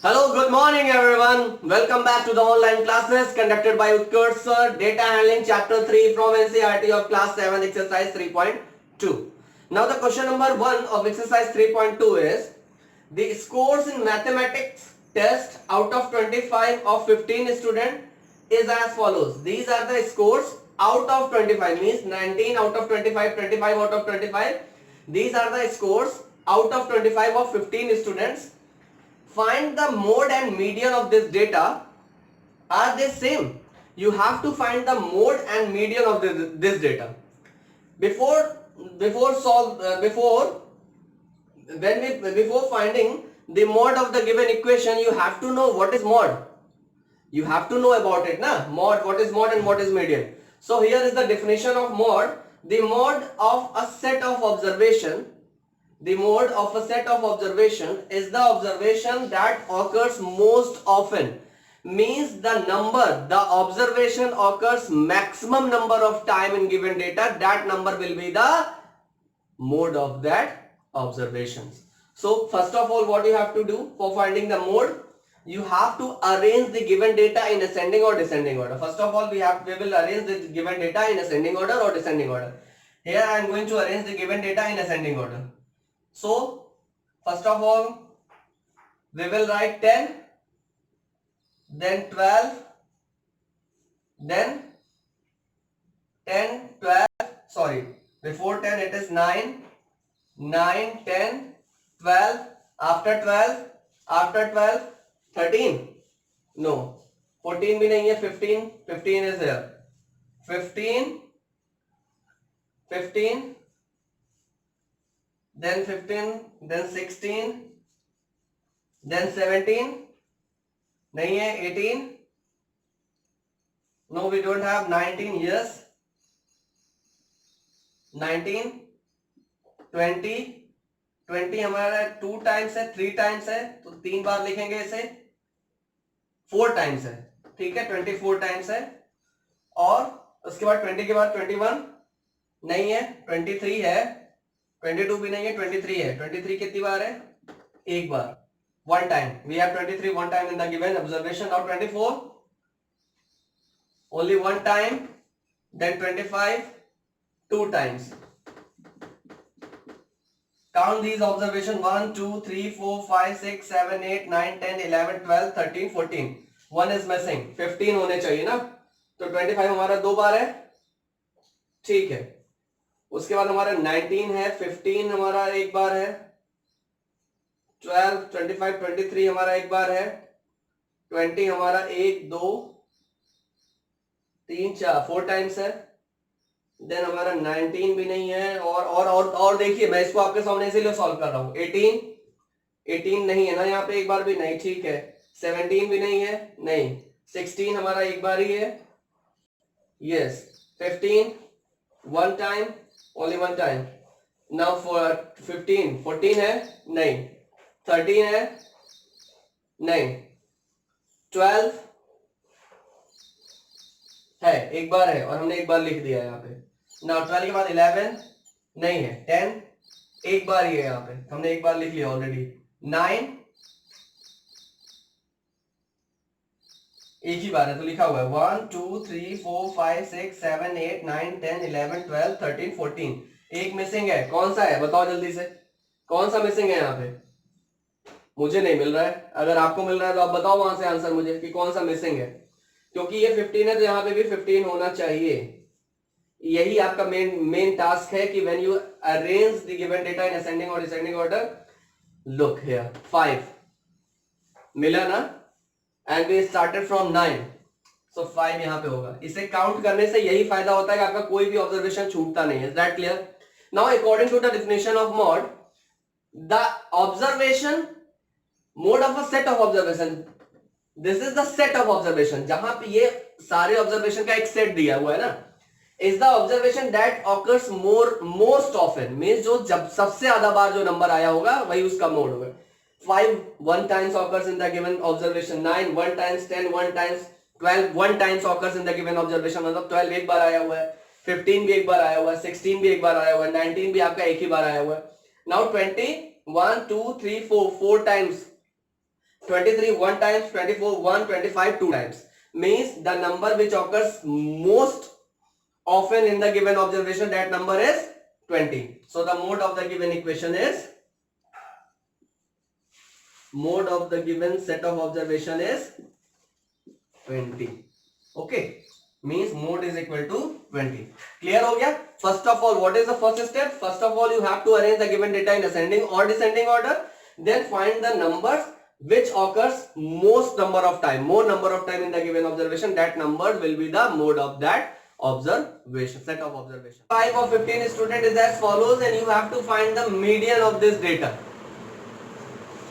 Hello, good morning everyone. Welcome back to the online classes conducted by Utkarsh sir. Data handling chapter 3 from NCERT of class 7 exercise 3.2. Now the question number 1 of exercise 3.2 is the scores in mathematics test out of 25 of 15 student is as follows. These are the scores out of 25 means 19 out of 25, 25 out of 25. These are the scores out of 25 of 15 students. Find the mode and median of this data. Are they same? You have to find the mode and median of this data. Before finding the mode of the given equation, you have to know what is mode. You have to know about it, na? Mode, what is mode and what is median. So here is the definition of mode. The mode of a set of observation. The mode of a set of observation is the observation that occurs most often. Means the observation occurs maximum number of time in given data. That number will be the mode of that observations. So first of all, what you have to do for finding the mode, you have to arrange the given data in ascending or descending order. First of all, we will arrange the given data in ascending order or descending order. Here I am going to arrange the given data in ascending order. So first of all, we will write 10, then 12, then 10, 12, sorry, before 10 it is 9, 9, 10, 12, after 12, 13, no, 14 bhi nahi hai, 15, 15 is here, 15, then 15, then 16, then 17, nahi hai, 18, no, we don't have 19, yes, 19, 20, 20 हमारा 2 times है, 3 times है, तो 3 बार लिखेंगे इसे, 4 times है, ठीक है, 24 times है, और उसके बाद 20 के बाद 21 नहीं है, 23 है, 22 भी नहीं है, 23 है, 23 कितनी बार है, एक बार, 1 time, we have 23 1 time in the given observation. Now 24 only 1 time, then 25 2 times. Count these observations 1, 2, 3, 4, 5, 6, 7, 8, 9, 10, 11, 12, 13, 14. 1 is missing. 15 होने चाहिए ना, तो 25 हमारा 2 बार है, ठीक है, उसके बाद हमारा 19 है, 15 हमारा एक बार है, 12, 25, 23 हमारा एक बार है, 20 हमारा 1, 2, 3, 4 4 टाइम्स है, देन हमारा 19 भी नहीं है, और देखिए मैं इसको आपके सामने इसीलिए सॉल्व कर रहा हूं, 18 नहीं है ना यहाँ पे, एक बार भी नहीं, ठीक है, 17 भी नहीं है, नहीं, 16 हमारा एक बार ही है, yes, 15 1 time, only 1 time, now for 15 14 है, नहीं, 13 है, नहीं, 12 है, एक बार है, और हमने एक बार लिख दिया है यहाँ पे, नाउ 12 के बाद 11 नहीं है, 10 एक बार ही है, यहाँ पे हमने एक बार लिख लिया ऑलरेडी, 9 एक ही बार है तो लिखा हुआ है, 1 2 3 4 5 6 7 8 9 10 11 12 13 14, एक मिसिंग है, कौन सा है बताओ जल्दी से, कौन सा मिसिंग है यहाँ पे, मुझे नहीं मिल रहा है, अगर आपको मिल रहा है तो आप बताओ वहां से आंसर मुझे कि कौन सा मिसिंग है, क्योंकि ये 15 है तो यहाँ पे भी 15 होना चाहिए, यही आपका मेन टास्क है कि when you arrange the given data in ascending और डिसेंडिंग ऑर्डर, लुक हियर 5 मिला ना, एंड वी स्टार्टेड फ्रॉम 9, सो 5 यहाँ पे होगा, इसे काउंट करने से यही फायदा होता है कि आपका कोई भी ऑब्जर्वेशन छूटता नहीं है, is that clear? Now according to the definition of mode, the observation mode of a set of observation, this is the set of observation, जहां पे ये सारे ऑब्जर्वेशन का एक सेट दिया हुआ है ना, is the observation that occurs most often, means जो जब सबसे ज्यादा बार जो नंबर आया होगा वही उसका मोड होगा, 5 1 times occurs in the given observation, 9 1 times, 10 1 times, 12 1 times occurs in the given observation, मतलब 12 एक बार आया हुआ है, 15 भी एक बार आया हुआ है, 16 भी एक बार आया हुआ है, 19 भी आपका एक ही बार आया हुआ है, now 20 1 2 3 4 4 times 23 1 times, 24 1, 25 2 times. Means the number which occurs most often in the given observation, that number is 20. So the mode of the given equation is, mode of the given set of observation is 20. Okay, means mode is equal to 20. Clear हो गया? First of all, what is the first step? First of all, you have to arrange the given data in ascending or descending order. Then find the numbers which occurs most number of time, more number of time in the given observation. That number will be the mode of that observation, set of observation. 5 of 15 student is as follows, and you have to find the median of this data.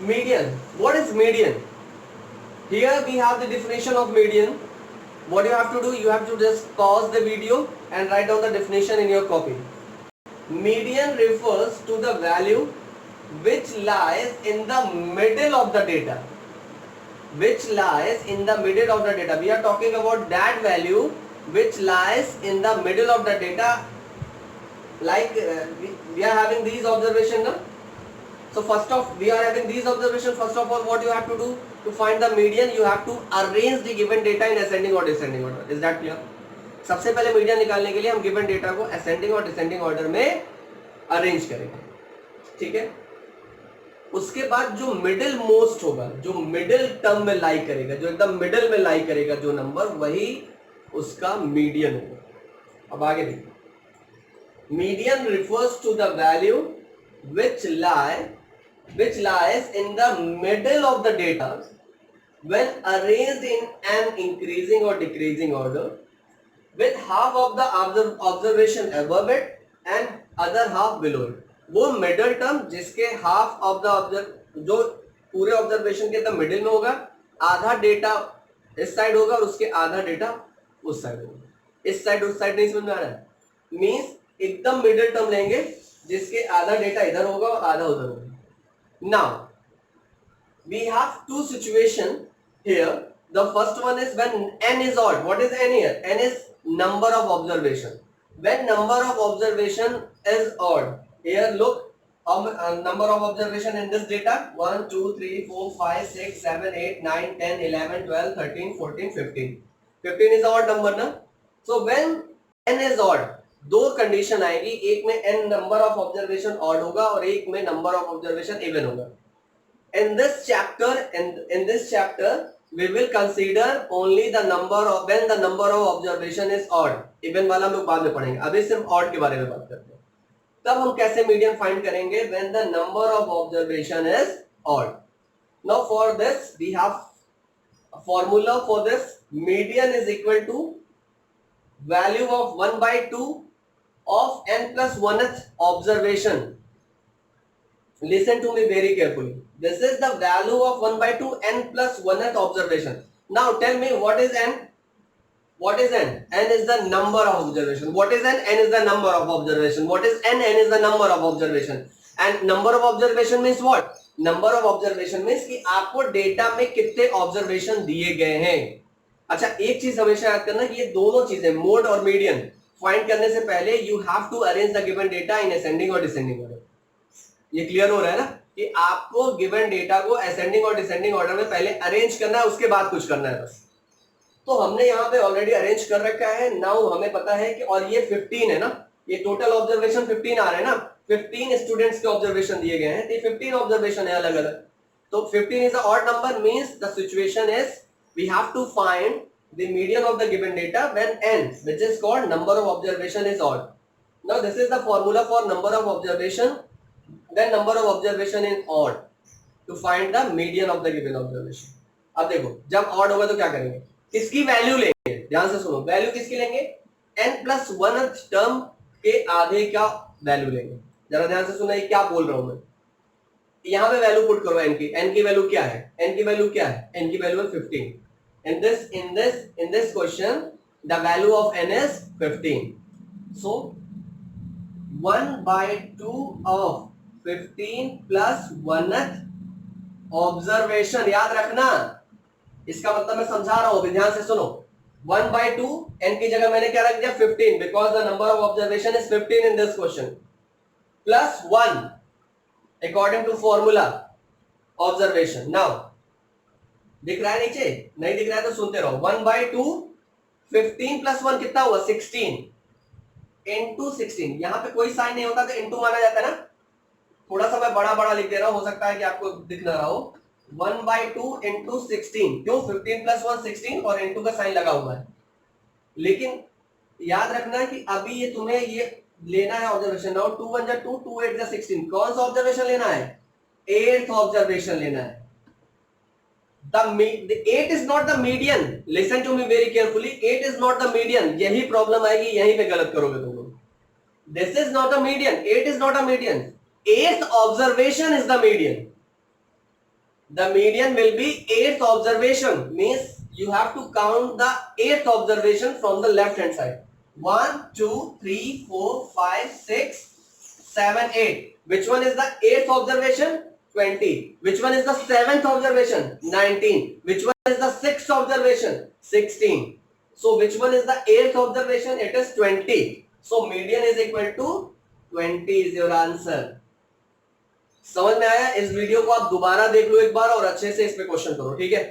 Median. What is median? Here we have the definition of median. What you have to do, you have to just pause the video and write down the definition in your copy. Median refers to the value which lies in the middle of the data. Which lies in the middle of the data. We are talking about that value which lies in the middle of the data. Like we are having these observations now. So first of, we are having these observations. First of all, what you have to do to find the median, you have to arrange the given data in ascending or descending order. Is that clear? सबसे पहले median निकालने के लिए हम given data को ascending और descending order में arrange करेंगे. ठीक है. उसके बाद जो मिडिल मोस्ट होगा, जो मिडिल टर्म में लाई करेगा, जो एकदम मिडिल में लाई करेगा जो नंबर, वही उसका मीडियन होगा. अब आगे देखिए. Median refers to the value which lies in the middle of the data when arranged in an increasing or decreasing order, with half of the observation above it and other half below it. वो middle term जिसके half of the जो पूरे observation के एकदम middle में होगा, आधा data इस साइड होगा और उसके आधा डेटा उस साइड होगा. इस साइड उस साइड नहीं समझ में आ रहा है? मीन्स एकदम मिडिल टर्म लेंगे जिसके आधा डेटा इधर होगा और आधा उधर होगा. Now we have two situations here. The first one is when n is odd. What is n here? N is number of observation. When number of observation is odd, here look, number of observation in this data 1 2 3 4 5 6 7 8 9 10 11 12 13 14 15. 15 is odd number na. So when n is odd, दो condition आएगी. एक में n number of observation odd होगा और एक में number of observation even होगा. In this chapter we will consider only the number of when the number of observation is odd. Even वाला हम लोग बाद में पढ़ेंगे. अभी सिर्फ ऑड के बारे में बात करते हैं. तब हम कैसे मीडियन फाइंड करेंगे? when the number of observation is odd. Now for this we have a formula for this. Median is equal to value of 1 by 2 of n plus 1th observation. Listen to me very carefully. This is the value of 1 by 2 n plus 1th observation. Now tell me, what is n? What is n? N is the number of observation. What is n? N is the number of observation. What is n? N is the number of observation. And number of observation means what? Number of observation means कि आपको data में कितने observation दिए गए हैं. अच्छा, एक चीज हमेशा याद करना कि ये दोनों चीजें, मोड और मीडियन, फाइंड करने से पहले you have to arrange the given data in ascending और डिसेंडिंग ऑर्डर. ये क्लियर हो रहा है ना कि आपको गिवन डेटा को असेंडिंग और डिसेंडिंग ऑर्डर में पहले अरेंज करना है, उसके बाद कुछ करना है बस. तो हमने यहाँ पे ऑलरेडी अरेंज कर रखा है. नाउ हमें पता है कि, और ये 15 है ना, ये टोटल ऑब्जर्वेशन 15 आ रहे हैं ना, 15 स्टूडेंट्स के ऑब्जर्वेशन दिए गए हैं. तो 15 ऑब्जर्वेशन है अलग अलग. तो 15 is a odd number. Means the situation is we have to find the median of the given data when n, which is called number of observation, is odd. Now this is the formula for number of observation when number of observation is odd, to find the median of the given observation. अब देखो, जब odd होगा तो क्या करेंगे? किसकी value लेंगे? ध्यान से सुनो. वैल्यू किसकी लेंगे? n plus 1th टर्म के आधे का वैल्यू लेंगे. जरा ध्यान से सुनो, ये क्या बोल रहा हूं मैं. यहाँ पे वैल्यू पुट करो n की. n की वैल्यू क्या है? n की वैल्यू क्या है? n की वैल्यू है 15. In this question, the value of n is 15. So 1 by 2 of 15 plus 1th observation. याद रखना, इसका मतलब मैं समझा रहा हूं, ध्यान से सुनो. 1 by 2, n की जगह मैंने क्या रख दिया? 15, because the number of observation is 15 in this question. Plus 1 according to formula observation. Now दिख रहा है नीचे? नहीं दिख रहा है तो सुनते रहो। 1/2 15 + 1 कितना हुआ? 16 इंटू 16। यहां पे कोई साइन नहीं होता तो इंटू माना जाता है ना। थोड़ा सा मैं बड़ा बड़ा लिख दे रहा हूं, हो सकता है कि आपको दिख ना रहा हो। 1/2 इंटू 16, क्यों? 15 + 1 16 और इंटू का साइन लगा हुआ है। लेकिन याद रखना कि अभी ये तुम्हें ये लेना है ऑब्जर्वेशन। नाउ 2 1 2 2 8 16। कौन सा ऑब्जर्वेशन लेना है? 8th ऑब्जर्वेशन लेना है। the 8 is not the median. Listen to me very carefully. 8 is not the median. यही प्रॉब्लम आएगी, यहीं पे गलत करोगे तुम लोग। This is not a median. 8 is not a median. 8th observation is the median. The median will be 8th observation. Means you have to count the 8th observation from the left hand side. 1 2 3 4 5 6 7 8. Which one is the 8th observation? 20. Which one is the 7th observation? 19. Which one is the 6th observation? 16. So which one is the 8th observation? It is 20. So median is equal to 20 is your answer. समझ में आया? इस video को आप दोबारा देख लो एक बार और अच्छे से इस पे क्वेश्चन करो, ठीक है?